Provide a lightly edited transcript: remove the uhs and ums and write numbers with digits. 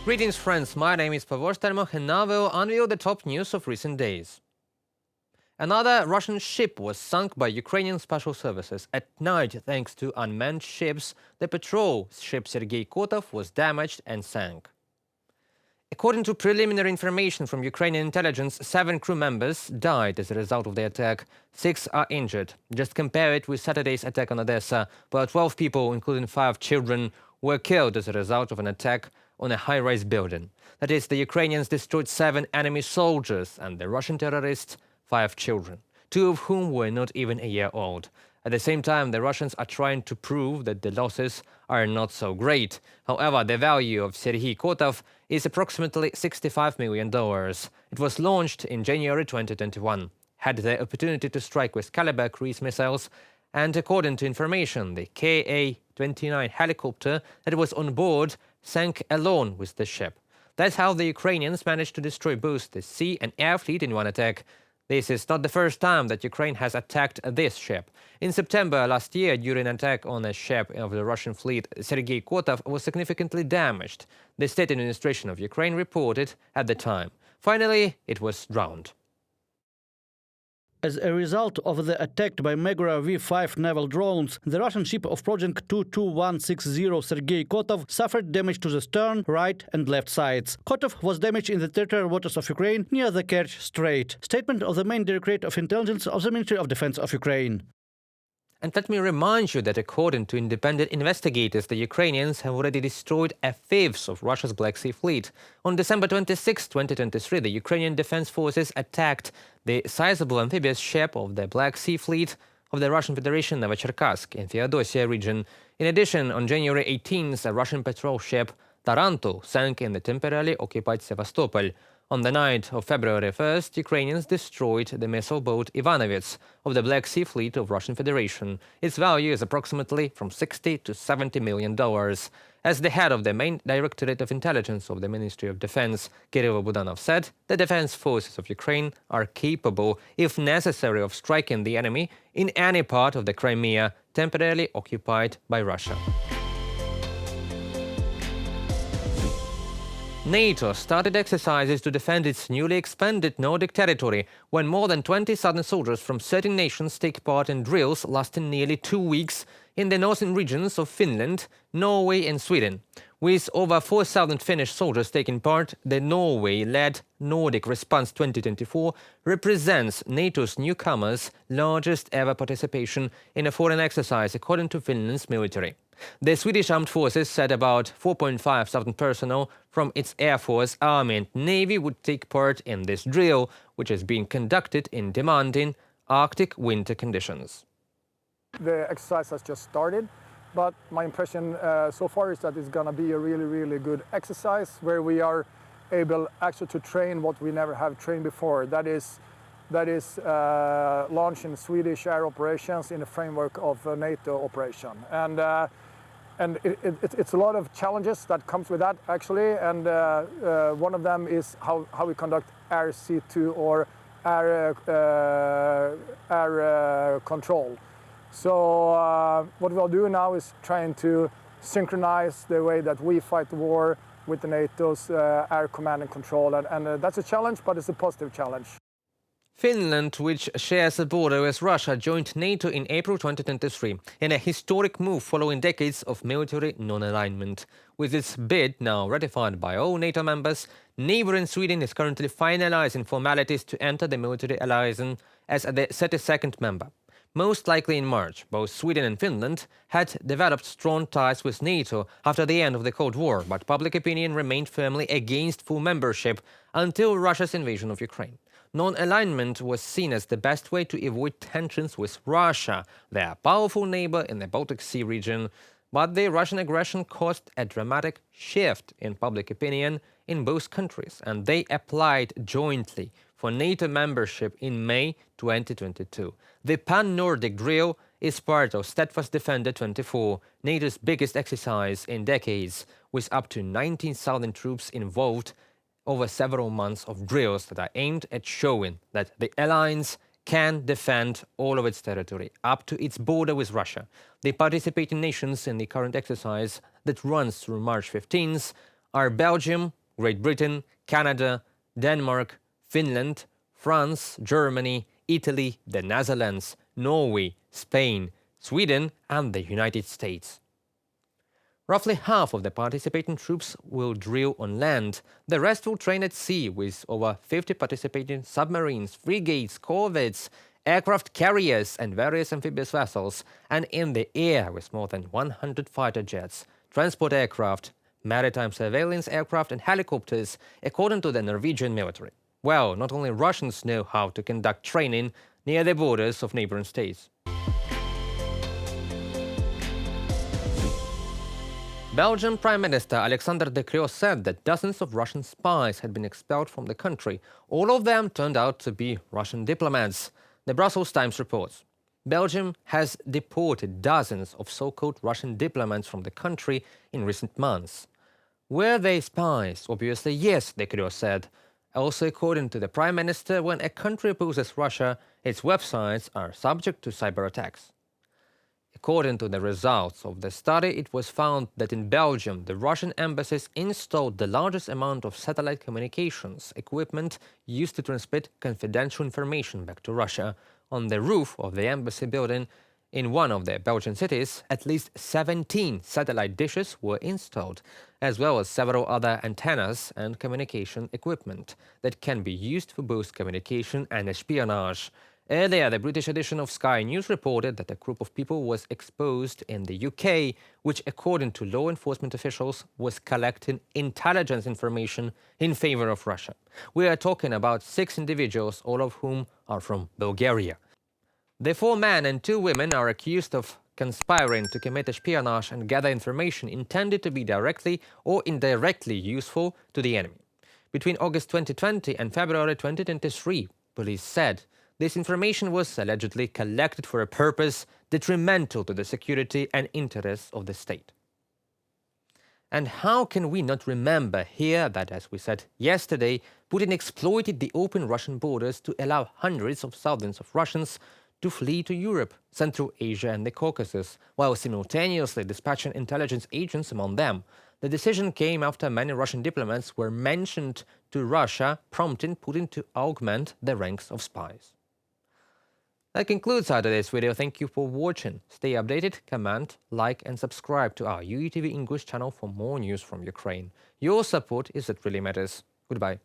Greetings, friends. My name is Pavor Stelmach, and now we'll unveil the top news of recent days. Another Russian ship was sunk by Ukrainian special services at night thanks to unmanned ships. The patrol ship Sergei Kotov was damaged and sank. According to preliminary information from Ukrainian intelligence, 7 crew members died as a result of the attack. 6 are injured. Just compare it with Saturday's attack on Odessa, where 12 people, including 5 children, were killed as a result of an attack on a high-rise building. That is, the Ukrainians destroyed 7 enemy soldiers and the Russian terrorists 5 children, 2 of whom were not even a year old. At the same time, the Russians are trying to prove that the losses are not so great. However, the value of Sergei Kotov is approximately $65 million. It was launched in January 2021, had the opportunity to strike with Caliber cruise missiles, and according to information, the Ka-29 helicopter that was on board sank alone with the ship. That's how the Ukrainians managed to destroy both the sea and air fleet in one attack. This is not the first time that Ukraine has attacked this ship. In September last year, during an attack on a ship of the Russian fleet, Sergei Kotov was significantly damaged. The state administration of Ukraine reported at the time. Finally, it was drowned. As a result of the attack by Megura V-5 naval drones, the Russian ship of Project 22160 Sergei Kotov suffered damage to the stern, right and left sides. Kotov was damaged in the territorial waters of Ukraine near the Kerch Strait. Statement of the main Directorate of Intelligence of the Ministry of Defense of Ukraine. And let me remind you that according to independent investigators, the Ukrainians have already destroyed a fifth of Russia's Black Sea Fleet. On December 26, 2023, the Ukrainian Defense Forces attacked the sizable amphibious ship of the Black Sea Fleet of the Russian Federation Novocherkassk in Feodosia region. In addition, on January 18th, a Russian patrol ship Taranto sank in the temporarily occupied Sevastopol. On the night of February 1st, Ukrainians destroyed the missile boat Ivanovets of the Black Sea Fleet of Russian Federation. Its value is approximately from $60 to $70 million. As the head of the main Directorate of Intelligence of the Ministry of Defense, Kirill Budanov said, the defense forces of Ukraine are capable, if necessary, of striking the enemy in any part of the Crimea temporarily occupied by Russia. NATO started exercises to defend its newly expanded Nordic territory when more than 20 southern soldiers from 13 nations take part in drills lasting nearly 2 weeks in the northern regions of Finland, Norway and Sweden. With over 4,000 Finnish soldiers taking part, the Norway-led Nordic Response 2024 represents NATO's newcomers' largest ever participation in a foreign exercise, according to Finland's military. The Swedish Armed Forces said about 4,500 personnel from its Air Force, Army and Navy would take part in this drill, which is being conducted in demanding Arctic winter conditions. The exercise has just started, but my impression so far is that it's going to be a really good exercise where we are able actually to train what we never have trained before. That is launching Swedish air operations in the framework of a NATO operation. And it's a lot of challenges that comes with that, actually. And one of them is how we conduct air C2 or air control. So what we'll do now is trying to synchronize the way that we fight the war with the NATO's air command and control. And that's a challenge, but it's a positive challenge. Finland, which shares a border with Russia, joined NATO in April 2023 in a historic move following decades of military non-alignment. With its bid now ratified by all NATO members, neighboring Sweden is currently finalizing formalities to enter the military alliance as the 32nd member. Most likely in March, both Sweden and Finland had developed strong ties with NATO after the end of the Cold War, but public opinion remained firmly against full membership until Russia's invasion of Ukraine. Non-alignment was seen as the best way to avoid tensions with Russia, their powerful neighbor in the Baltic Sea region. But the Russian aggression caused a dramatic shift in public opinion in both countries, and they applied jointly for NATO membership in May 2022. The Pan-Nordic drill is part of Steadfast Defender 24, NATO's biggest exercise in decades, with up to 19,000 troops involved over several months of drills that are aimed at showing that the alliance can defend all of its territory up to its border with Russia. The participating nations in the current exercise that runs through March 15th are Belgium, Great Britain, Canada, Denmark, Finland, France, Germany, Italy, the Netherlands, Norway, Spain, Sweden, and the United States. Roughly half of the participating troops will drill on land. The rest will train at sea, with over 50 participating submarines, frigates, corvettes, aircraft carriers, and various amphibious vessels, and in the air with more than 100 fighter jets, transport aircraft, maritime surveillance aircraft, and helicopters, according to the Norwegian military. Well, not only Russians know how to conduct training near the borders of neighboring states. Belgian Prime Minister Alexander De Croo said that dozens of Russian spies had been expelled from the country. All of them turned out to be Russian diplomats. The Brussels Times reports. Belgium has deported dozens of so-called Russian diplomats from the country in recent months. Were they spies? Obviously, yes, De Croo said. Also, according to the Prime Minister, when a country opposes Russia, its websites are subject to cyber attacks. According to the results of the study, it was found that in Belgium, the Russian embassies installed the largest amount of satellite communications equipment used to transmit confidential information back to Russia. On the roof of the embassy building in one of the Belgian cities, at least 17 satellite dishes were installed, as well as several other antennas and communication equipment that can be used for both communication and espionage. Earlier, the British edition of Sky News reported that a group of people was exposed in the UK, which, according to law enforcement officials, was collecting intelligence information in favor of Russia. We are talking about 6 individuals, all of whom are from Bulgaria. The 4 men and 2 women are accused of conspiring to commit espionage and gather information intended to be directly or indirectly useful to the enemy. Between August 2020 and February 2023, police said, this information was allegedly collected for a purpose detrimental to the security and interests of the state. And how can we not remember here that, as we said yesterday, Putin exploited the open Russian borders to allow hundreds of thousands of Russians to flee to Europe, Central Asia and the Caucasus, while simultaneously dispatching intelligence agents among them. The decision came after many Russian diplomats were mentioned to Russia, prompting Putin to augment the ranks of spies. That concludes our today's video. Thank you for watching. Stay updated, comment, like and subscribe to our UATV English channel for more news from Ukraine. Your support is what really matters. Goodbye.